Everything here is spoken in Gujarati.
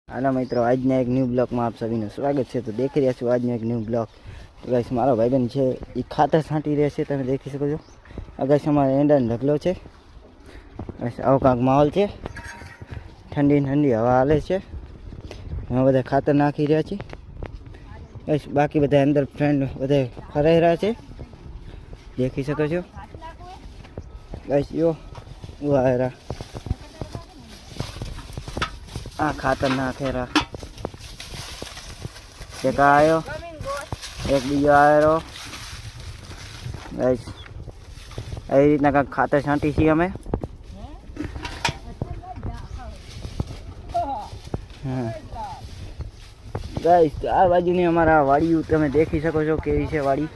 હાલો મિત્રો, આજના એક ન્યૂ બ્લોગમાં આપ સભીનું સ્વાગત છે। તો દેખી રહ્યા છો આજનો એક ન્યૂ બ્લોગ। તો ગાઈસ મારો ભાઈબંધ છે એ ખાતર છાંટી રહ્યા છે, તમે દેખી શકો છો। ગાઈસ અમારે એંડાનો ઢગલો છે। ગાઈસ આવો કાંક માહોલ છે, ઠંડી ઠંડી હવા હાલે છે। અમે બધા ખાતર નાખી રહ્યા છીએ ગાઈસ। બાકી બધા અંદર ફ્રેન્ડ બધા ફરાઈ રહ્યા છે, દેખી શકો છો ગાઈસ। જો વાયરા આ ખાતર નાખેરા, એક આવ્યો, એક બીજો આવ્યો ગાઈસ। આવી રીતના કાંઈક ખાતર છાંટી છીએ અમે। હા ગાઈસ, આ બાજુની અમારા વાડીઓ તમે દેખી શકો છો કેવી છે વાડી।